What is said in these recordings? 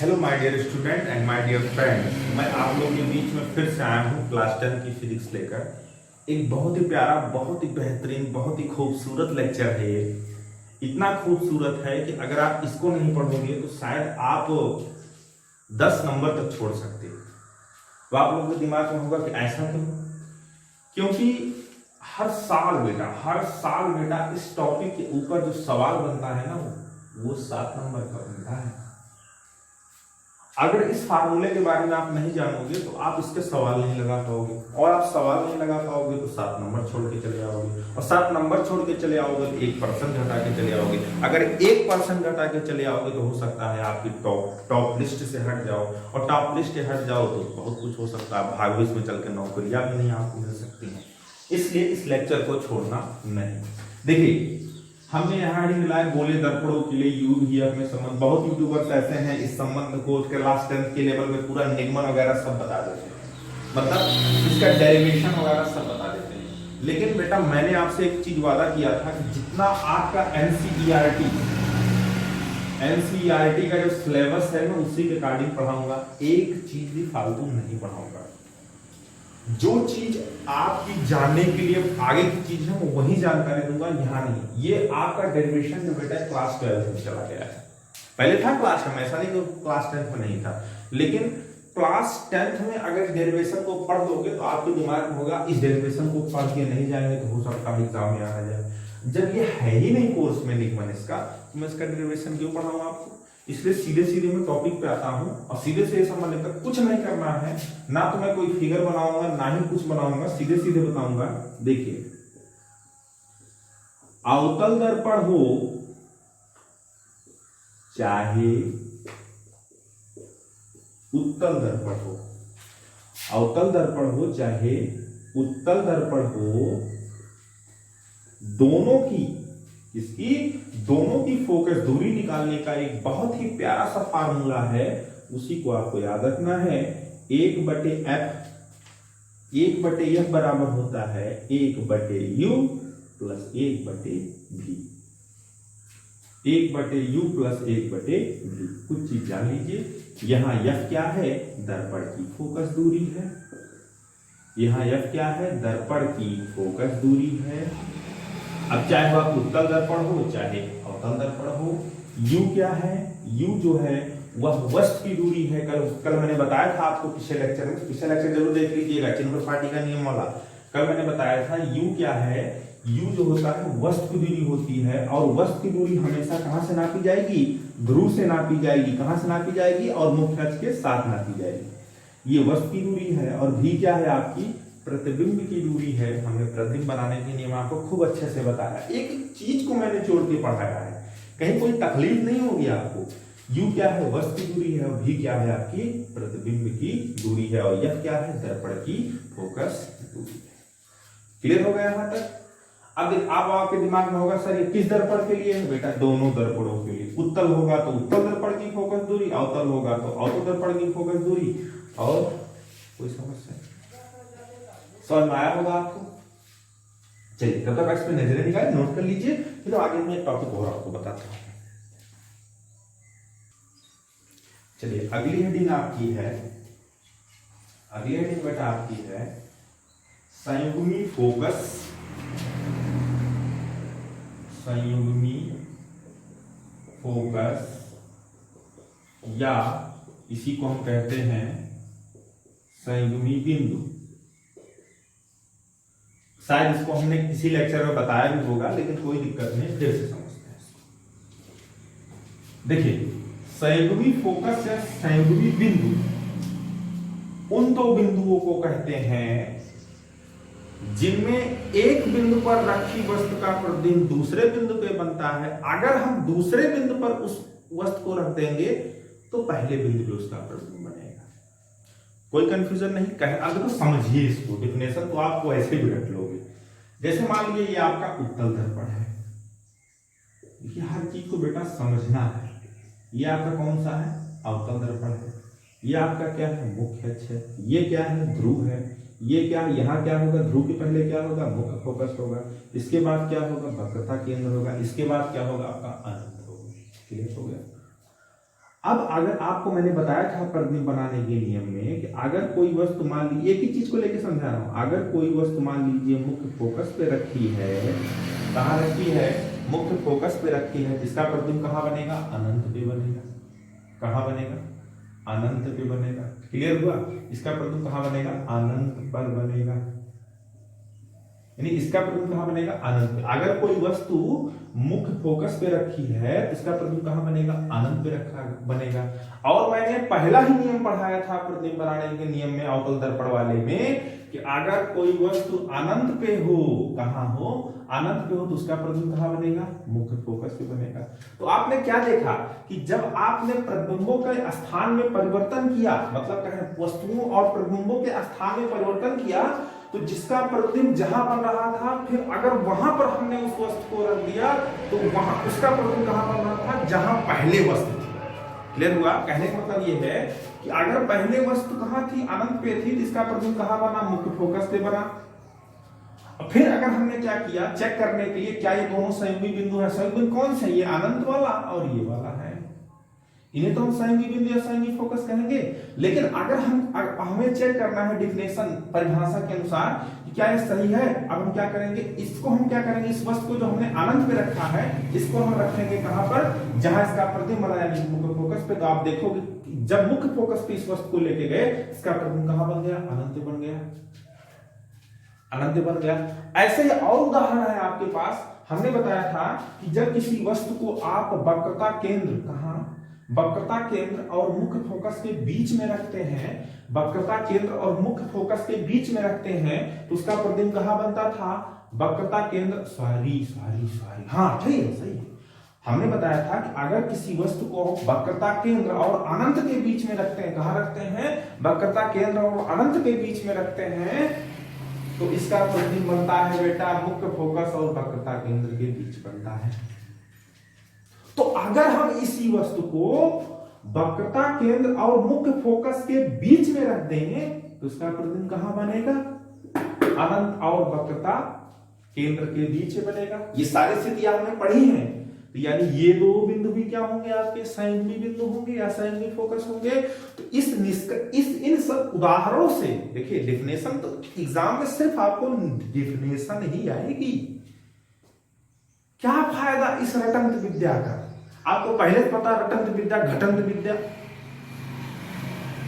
Hello my dear student and my dear friend, मैं आप लोगों के बीच में फिर से आया हूँ क्लास 10 की फिजिक्स लेकर। एक बहुत ही प्यारा, बहुत ही बेहतरीन, बहुत ही खूबसूरत लेक्चर है ये। इतना खूबसूरत है कि अगर आप इसको नहीं पढ़ोगे तो शायद आप 10 नंबर तक छोड़ सकते हो। तो आप लोगों के दिमाग में होगा कि ऐसा क्यों? क्योंकि हर साल बेटा इस टॉपिक के ऊपर जो सवाल बनता है ना, वो 7 नंबर का बनता है। अगर इस फार्मूले के बारे में आप नहीं जानोगे तो आप इसके सवाल नहीं लगा पाओगे, और आप सवाल नहीं लगा पाओगे तो 7 नंबर छोड़ के चले आओगे, और 7 नंबर छोड़ के चले आओगे तो 1% घटा के चले आओगे। अगर 1% घटा के चले आओगे तो हो सकता है आपकी टॉप लिस्ट से हट जाओ, और टॉप लिस्ट से हट जाओ तो बहुत कुछ हो सकता है। भाग्य में चल के नौकरियां भी नहीं आपको मिल सकती हैं। इसलिए इस लेक्चर को छोड़ना नहीं। देखिए, हमने यहाँ ही मिलाए बोले दर्पणों के लिए यू भी अपने संबंध। बहुत यूट्यूबर्स ऐसे हैं इस संबंध को क्लास 10 के लेवल में पूरा निगमन वगैरह सब बता देते हैं, मतलब इसका डेरिवेशन वगैरह सब बता देते हैं। लेकिन बेटा, मैंने आपसे एक चीज वादा किया था कि जितना आपका एनसीईआरटी का जो सिलेबस है मैं उसी के अकॉर्डिंग पढ़ाऊंगा। एक चीज भी फालतू नहीं पढ़ाऊंगा। जो चीज आपकी जानने के लिए आगे की चीज है वो वही जानकारी दूंगा, यहाँ नहीं। ये आपका डेरिवेशन जो बेटा क्लास 12 में चला गया है। पहले था क्लास में, ऐसा नहीं कि क्लास 10 में नहीं था, लेकिन क्लास 10 में अगर डेरिवेशन को पढ़ दोगे तो आपके दिमाग में होगा इस डेरिवेशन को पढ़ के नहीं जाएंगे तो हो सकता है एग्जाम में आ जाए। जब ये है ही नहीं कोर्स में निगमन इसका, तो मैं इसका डेरिवेशन क्यों पढ़ाऊंगा आपको? इसलिए सीधे सीधे मैं टॉपिक पे आता हूं, और सीधे से संबंधित तक कुछ नहीं करना है। ना तो मैं कोई फिगर बनाऊंगा, ना ही कुछ बनाऊंगा, सीधे सीधे बताऊंगा। देखिए, अवतल दर्पण हो चाहे उत्तल दर्पण हो, अवतल दर्पण हो चाहे उत्तल दर्पण हो, दोनों की फोकस दूरी निकालने का एक बहुत ही प्यारा सा फार्मूला है। उसी को आपको याद रखना है। 1/f बराबर होता है 1/u plus 1/v। 1/u plus 1/v। कुछ चीज जान लीजिए। यहां f क्या है? दर्पण की फोकस दूरी है। यहां f क्या है? दर्पण की फोकस दूरी है। अब चाहे वह उत्तल दर्पण हो चाहे अवतल दर्पण हो, u क्या है? u जो है वह वस्तु की दूरी है। कल मैंने बताया था आपको पिछले लेक्चर जरूर देख लीजिएगा, चिन्ह पार्टी का नियम वाला। कल मैंने बताया था u क्या है? u जो होता है वस्तु की दूरी होती है, और वस्तु की दूरी हमेशा कहां से नापी जाएगी? ध्रुव से नापी जाएगी। कहां से नापी जाएगी? और मुख्य अक्ष के साथ नापी जाएगी। ये वस्तु की दूरी है। और v क्या है? आपकी प्रतिबिंब की दूरी है। हमने प्रतिबिंब बनाने के नियम आपको खूब अच्छे से बताया। एक चीज को मैंने जोड़ के पढ़ाया है, कहीं कोई तकलीफ नहीं होगी आपको। u क्या है? वस्तु की दूरी है, और v क्या है? आपकी प्रतिबिंब की दूरी है, और f क्या है? दर्पण की फोकस दूरी है। क्लियर हो गया यहां तक? अब आपके दिमाग में होगा सर ये किस दर्पण के लिए है? बेटा, दोनों दर्पणों के लिए। उत्तल होगा तो उत्तल दर्पण की फोकस दूरी, अवतल होगा तो अवतल दर्पण की फोकस दूरी। और कोई समस्या समझ में आया होगा आपको? चलिए, तब तक इस पे नजरें निकाले, नोट कर लीजिए, फिर आगे मैं एक टॉपिक और आपको बताता हूं। चलिए, अगली हेडिंग आपकी है, अगली हेडिंग बेटा आपकी है संयुग्मी फोकस। संयुग्मी फोकस, या इसी को हम कहते हैं संयुग्मी बिंदु। शायद इसको हमने किसी लेक्चर में बताया भी होगा, लेकिन कोई दिक्कत नहीं, फिर से समझते हैं। देखिए, संयुग्मी फोकस या संयुग्मी बिंदु उन दो बिंदुओं को कहते हैं जिनमें एक बिंदु पर रखी वस्तु का प्रतिबिंब दूसरे बिंदु पे बनता है। अगर हम दूसरे बिंदु पर उस वस्तु को रख देंगे तो पहले बिंदु पे उसका प्रतिबिंब बनेगा। कोई कंफ्यूजन नहीं, अगर तो समझिए इसको, डिफिनेशन तो आपको ऐसे भी रख लोगे। जैसे मान लीजिए ये आपका उत्तल दर्पण है। देखिए, हर चीज को बेटा समझना है। ये आपका कौन सा है? अवतल दर्पण है। ये आपका क्या है? मुख्य अक्ष है। ये क्या है? ध्रुव है। ये क्या है? यहाँ क्या होगा? ध्रुव के पहले क्या होगा? मुख्य फोकस होगा। इसके बाद क्या होगा? वक्रता केंद्र होगा। इसके बाद क्या होगा? आपका अनंत होगा। क्लियर हो गया? अब अगर आपको मैंने बताया था प्रतिबिंब बनाने के नियम में कि अगर कोई वस्तु मान लीजिए, एक ही चीज को लेकर समझा रहा हूं, अगर कोई वस्तु मान लीजिए मुख्य फोकस पे रखी है, कहाँ रखी है, मुख्य फोकस पे रखी है, इसका प्रतिबिंब कहाँ बनेगा, अनंत पे बनेगा। कहाँ बनेगा, अनंत पे बनेगा। क्लियर हुआ, इसका प्रतिबिंब कहाँ बनेगा, अनंत पर बनेगा, यानी इसका प्रतिबिंब कहाँ बनेगा, अनंत पे। अगर कोई वस्तु मुख्य फोकस पे रखी है तो इसका प्रतिबिंब कहाँ बनेगा, अनंत पे रखा बनेगा। और मैंने पहला ही नियम पढ़ाया था प्रतिबिंब बनाने के नियम में, अवतल दर्पण वाले में, कि अगर कोई वस्तु अनंत पे हो, कहाँ हो, अनंत पे हो, तो उसका प्रतिबिंब कहाँ बनेगा, मुख्य फोकस पे बनेगा। तो आपने क्या देखा कि जब आपने प्रतिबिंबों के स्थान में परिवर्तन किया, मतलब कहें वस्तुओं और प्रतिबिंबों के स्थान में परिवर्तन किया, तो जिसका प्रतिबिंब जहां बन रहा था, फिर अगर वहां पर हमने उस वस्तु को रख दिया तो वहां उसका प्रतिबिंब कहां बन रहा था, जहां पहले वस्तु थी। क्लियर हुआ, कहने का मतलब ये है कि अगर पहले वस्तु कहां थी, अनंत पे थी, तो इसका प्रतिबिंब कहां बना, मुख्य फोकस पे बना। फिर अगर हमने क्या किया, चेक करने के लिए क्या ये दोनों संयोगी बिंदु है, संयोगी बिंदु कौन से, ये अनंत वाला और ये वाला है, इन्हें तो हम संयोगी बिंदु या संयोगी फोकस कहेंगे। लेकिन अगर हमें चेक करना है डिफिनेशन, परिभाषा के अनुसार कि क्या ये सही है, अब हम क्या करेंगे, इसको हम क्या करेंगे, इस वस्तु को जो हमने अनंत पे रखा है, इसको हम रखेंगे कहां पर, जहां इसका प्रतिबिंब बना, यानी मुख्य फोकस पे। तो आप देखोगे जब मुख्य फोकस पे इस वस्तु को लेके गए, इसका प्रतिबिंब कहां बन गया, अनंत बन गया, अनंत बन गया। ऐसे ही और उदाहरण है आपके पास। हमने बताया था कि जब किसी वस्तु को आप वक्रता केंद्र, कहां, वक्रता केंद्र और मुख्य फोकस के बीच में रखते हैं, वक्रता केंद्र और मुख्य फोकस के बीच में रखते हैं, तो उसका प्रतिबिंब कहां बनता था, वक्रता केंद्र, सॉरी, हाँ सही है। हमने बताया था कि अगर किसी वस्तु को वक्रता केंद्र और अनंत के बीच में रखते हैं, कहां रखते हैं, वक्रता केंद्र और अनंत के बीच में रखते हैं, तो इसका प्रतिबिंब बनता है बेटा मुख्य फोकस और वक्रता केंद्र के बीच बनता है। तो अगर हम इसी वस्तु को वक्रता केंद्र और मुख्य फोकस के बीच में रख देंगे, तो इसका प्रतिबिंब कहां बनेगा, अनंत और वक्रता केंद्र के बीच में बनेगा। ये सारी स्थितियां हमने पढ़ी हैं। तो यानी ये दो बिंदु भी क्या होंगे, आपके संयोगी बिंदु होंगे या संयोगी फोकस होंगे। तो इन सब उदाहरणों से देखिए, डेफिनेशन तो एग्जाम में सिर्फ आपको डेफिनेशन ही आएगी। क्या फायदा इस रटंत विद्या का, आपको पहले पता, रटंत विद्या घटंत विद्या।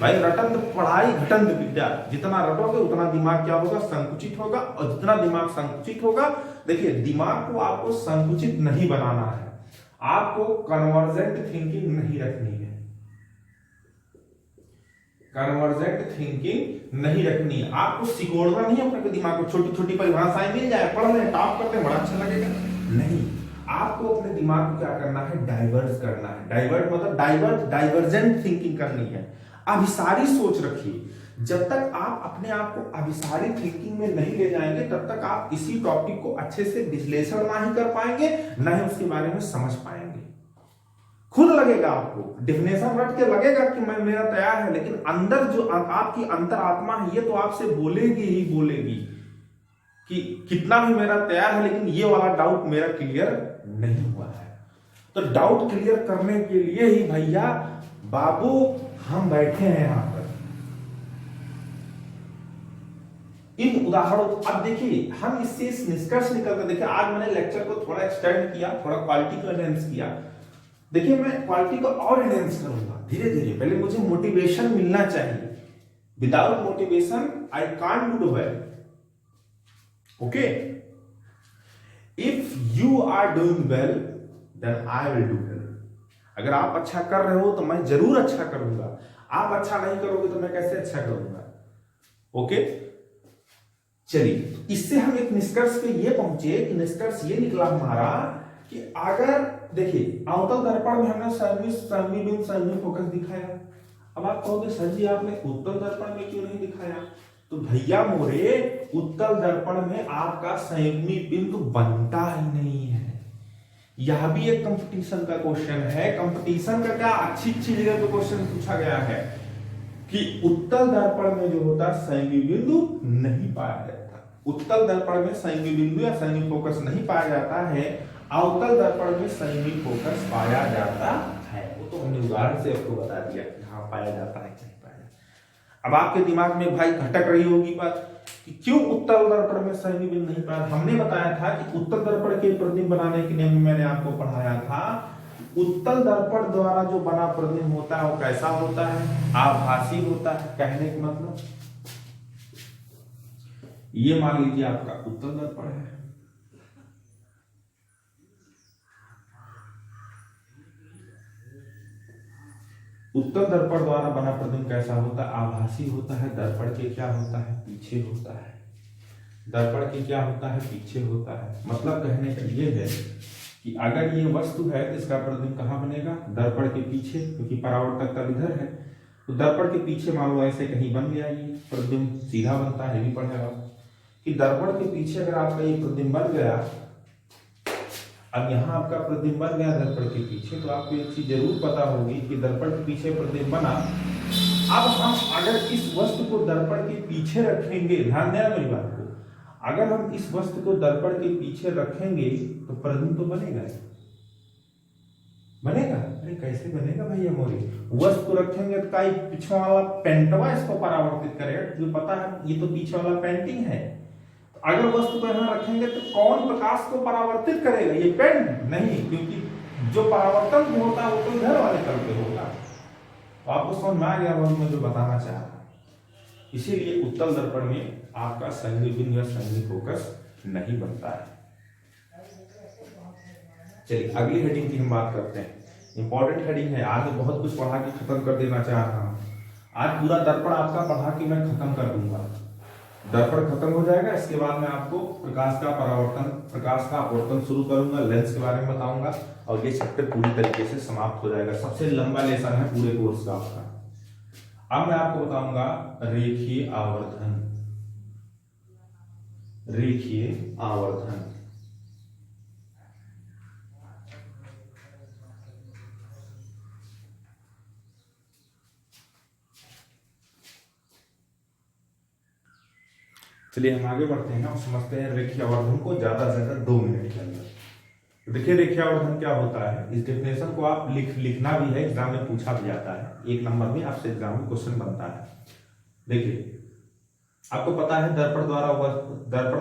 भाई रटंत पढ़ाई घटंत विद्या, जितना रटोगे उतना दिमाग क्या होगा, संकुचित होगा, और जितना दिमाग संकुचित होगा, देखिए दिमाग को आपको संकुचित नहीं बनाना है, आपको कन्वर्जेंट थिंकिंग नहीं रखनी है, कन्वर्जेंट थिंकिंग नहीं रखनी है, आपको सिकोड़ना नहीं है अपने दिमाग को, छोटी छोटी परिभाषाएं मिल जाए, पढ़ लें, टॉप करते हैं, बड़ा अच्छा लगेगा, नहीं, आपको अपने दिमाग को क्या करना है, डाइवर्ट करना है। डाइवर्ट मतलब डाइवर्जेंट थिंकिंग करनी है, अभिसारी सोच रखिए। जब तक आप अपने आप को अभिसारी थिंकिंग में नहीं ले जाएंगे, तब तक आप इसी टॉपिक को अच्छे से विश्लेषण ना ही कर पाएंगे, ना ही उसके बारे में समझ पाएंगे। खुद लगेगा आपको, डेफिनेशन रट के लगेगा कि मैं मेरा तैयार है, लेकिन अंदर जो आपकी अंतरात्मा है, ये तो आपसे बोलेगी ही बोलेगी कि कितना भी मेरा तैयार है, लेकिन ये वाला डाउट मेरा क्लियर नहीं हुआ है। तो डाउट क्लियर करने के लिए ही भैया बाबू हम बैठे हैं यहां पर। इन उदाहरणों, अब देखिए हम इससे इस निष्कर्ष निकलकर, देखिए आज मैंने लेक्चर को थोड़ा एक्सटेंड किया, थोड़ा क्वालिटी को एनहेंस किया। देखिए मैं क्वालिटी को और एनहेंस करूंगा धीरे धीरे, पहले मुझे मोटिवेशन मिलना चाहिए। Without motivation I can't do well. Okay, if you are doing well then I will do well. अगर आप अच्छा कर रहे हो तो मैं जरूर अच्छा करूंगा, आप अच्छा नहीं करोगे तो मैं कैसे अच्छा करूंगा। ओके, चलिए इससे हम एक निष्कर्ष पे ये पहुंचे कि निष्कर्ष ये निकला हमारा कि अगर देखिए अवतल दर्पण में हमने संयोगी फोकस दिखाया। अब आप कहोगे सर जी आपने उत्तल दर्पण में क्यों नहीं दिखाया, तो भैया मोरे उत्तल दर्पण में आपका संयोगी बिंदु बनता ही नहीं है। यह भी एक कंपटीशन का क्वेश्चन है। कंपटीशन का क्या, अच्छी जगह पे क्वेश्चन पूछा गया है कि उत्तल दर्पण में जो होता है संयोगी बिंदु नहीं पाया जाता। उत्तल दर्पण में संयोगी बिंदु या संयोगी फोकस नहीं पाया जाता है, अवतल दर्पण में संयोगी फोकस पाया जाता है। वो तो हमने उदाहरण से आपको बता दिया कि हाँ पाया जाता है कि नहीं पाया जाता। अब आपके दिमाग में भाई खटक रही होगी बात कि क्यों उत्तल दर्पण में संधि बिंदु नहीं पाया। हमने बताया था कि उत्तल दर्पण के प्रतिबिंब बनाने के नियम में मैंने आपको पढ़ाया था, उत्तल दर्पण द्वारा जो बना प्रतिबिंब होता है वो कैसा होता है, आभासी होता है। कहने का मतलब ये मान लीजिए आपका उत्तल दर्पण है, उत्तल दर्पण द्वारा बना प्रतिबिंब कैसा होता है, आभासी होता है। दर्पण के क्या होता है, पीछे होता है। दर्पण के क्या होता है, पीछे होता है। मतलब कहने का ये है कि अगर ये वस्तु है तो इसका प्रतिबिंब कहाँ बनेगा, दर्पण के पीछे, क्योंकि परावर्तक तल इधर है। तो दर्पण के पीछे मान लो ऐसे कहीं बन गया, ये प्रतिबिंब सीधा बनता है। भी पढ़ेगा कि दर्पण के पीछे अगर आपका ये प्रतिबिंब बन गया, अब यहाँ आपका प्रतिबिंब बन गया दर्पण के पीछे, तो आपको एक चीज जरूर पता होगी कि दर्पण के पीछे प्रतिबिंब बना। अब हम अगर इस वस्तु को दर्पण के पीछे रखेंगे, ध्यान देना मेरी बात को, अगर हम इस वस्तु को दर्पण के पीछे रखेंगे तो प्रतिबिंब तो बनेगा, बनेगा। अरे कैसे बनेगा भैया मोरी, वस्तु को रखेंगे तो कई पीछे वाला पेंटवा इसको परावर्तित करेगा, जो पता है ये तो पीछे वाला पेंटिंग है। अगर वस्तु को यहाँ रखेंगे तो कौन प्रकाश को परावर्तित करेगा, ये पेंट नहीं, क्योंकि जो परावर्तन होता है वो तो इधर वाले तल पे होगा। तो आपको समझ में आ गया मैं जो बताना चाह रहा। इसीलिए उत्तल दर्पण में आपका संधि बिंदु या संधि फोकस नहीं बनता है। चलिए अगली हेडिंग की हम बात करते हैं। इंपॉर्टेंट हेडिंग है, आज मैं बहुत कुछ पढ़ा के खत्म कर देना चाह रहा हूँ। आज पूरा दर्पण आपका पढ़ा के मैं खत्म कर दूंगा। दर्पण खत्म हो जाएगा, इसके बाद मैं आपको प्रकाश का परावर्तन, प्रकाश का अपवर्तन शुरू करूंगा, लेंस के बारे में बताऊंगा, और ये चैप्टर पूरी तरीके से समाप्त हो जाएगा। सबसे लंबा लेसन है पूरे कोर्स का आपका। अब मैं आपको बताऊंगा रेखीय आवर्धन। रेखीय आवर्धन चलिए हम आगे बढ़ते हैं और समझते हैं रेखीय आवर्धन को ज्यादा से ज्यादा 2 मिनट के अंदर। तो देखिए रेखीय आवर्धन क्या होता है, इस डेफिनेशन को आप लिखना भी है, एग्जाम में पूछा भी जाता है, 1 नंबर में आपसे एग्जाम में क्वेश्चन बनता है। देखिए आपको पता है दर्पण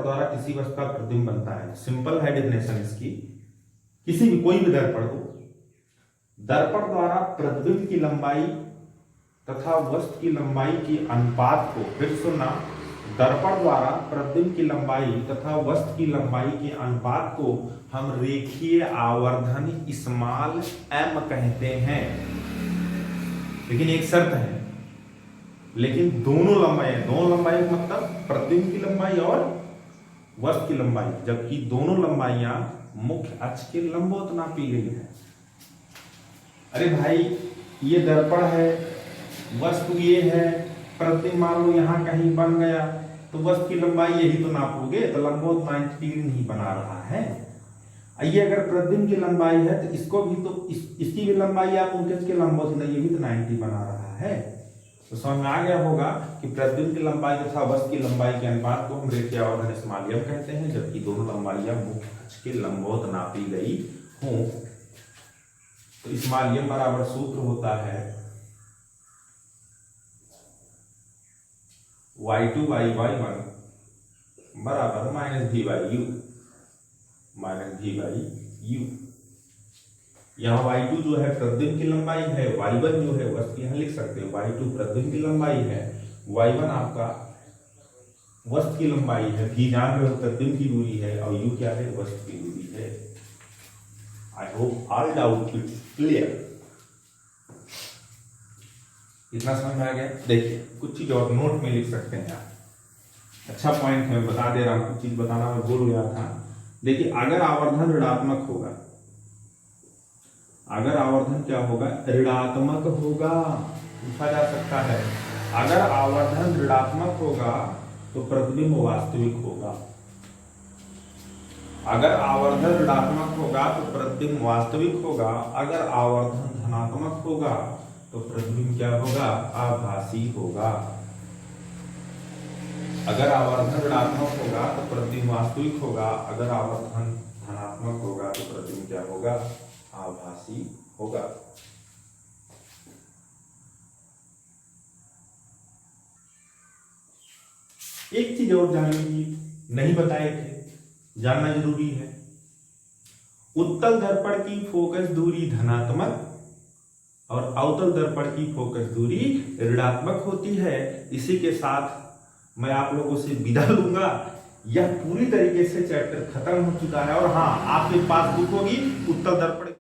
द्वारा किसी वस्तु का प्रतिबिंब बनता है। सिंपल है डेफिनेशन इसकी, किसी भी कोई भी दर्पण हो, दर्पण द्वारा प्रतिबिंब की लंबाई तथा वस्तु की लंबाई के अनुपात को, फिर सुनना, दर्पण द्वारा प्रतिबिंब की लंबाई तथा वस्तु की लंबाई के अनुपात को हम रेखीय आवर्धन स्मॉल m कहते हैं। लेकिन एक शर्त है, लेकिन दोनों लंबाई मतलब प्रतिबिंब की लंबाई और वस्तु की लंबाई, जबकि दोनों लंबाइयां मुख्य अक्ष के लंबवत नापी गई है। अरे भाई ये दर्पण है, वस्तु ये है, प्रतिबिंब मान लो यहाँ कहीं बन गया, तो वस्तु की लंबाई यही तो नापोगे, तो लंबवत 90 डिग्री नहीं बना रहा है। ये अगर प्रतिबिंब की लंबाई है तो इसको भी तो इसकी भी लंबाई आप मुख्य अक्ष के लंबवत, ये भी तो 90 बना रहा है। तो समझ में आ गया होगा कि प्रतिबिंब की लंबाई तथा वस्तु की लंबाई के अनुपात को हम रेखीय आवर्धन स्मॉल m कहते हैं, जबकि दोनों लंबाइयां मुख्य अक्ष के लंबवत नापी गई हों। तो स्मॉल m बराबर सूत्र होता है y2 by y1 बराबर -v by u, -v by u। यहाँ y2 जो है प्रतिबिंब की लंबाई है, y1 जो है वस्तु, यहाँ लिख सकते हो y2 प्रतिबिंब की लंबाई है, y1 आपका वस्तु की लंबाई है, v जान रहे हो प्रतिबिंब की दूरी है, और u क्या है, वस्तु की दूरी है। I hope all doubt is clear. इतना समझ में आ गया। देखिए कुछ चीज और नोट में लिख सकते हैं आप, अच्छा पॉइंट है, मैं बता दे रहा हूं, कुछ चीज बताना मैं भूल गया था। देखिए अगर आवर्धन ऋणात्मक होगा, अगर आवर्धन क्या होगा, ऋणात्मक होगा, पूछा जा सकता है। अगर आवर्धन ऋणात्मक होगा तो प्रतिबिंब वास्तविक होगा। अगर आवर्धन ऋणात्मक होगा तो प्रतिबिंब वास्तविक होगा। अगर आवर्धन धनात्मक होगा तो प्रतिबिंब क्या होगा, आभासी होगा। अगर आवर्धन ऋणात्मक होगा तो प्रतिबिंब वास्तविक होगा। अगर आवर्धन धनात्मक होगा तो प्रतिबिंब क्या होगा, आभासी होगा। एक चीज और जान लीजिए, नहीं बताए थे, जानना जरूरी है। उत्तल दर्पण की फोकस दूरी धनात्मक और अवतल दर्पण की फोकस दूरी ऋणात्मक होती है। इसी के साथ मैं आप लोगों से विदा लूंगा। यह पूरी तरीके से चैप्टर खत्म हो चुका है। और हाँ, आपके पास बुक होगी उत्तल दर्पण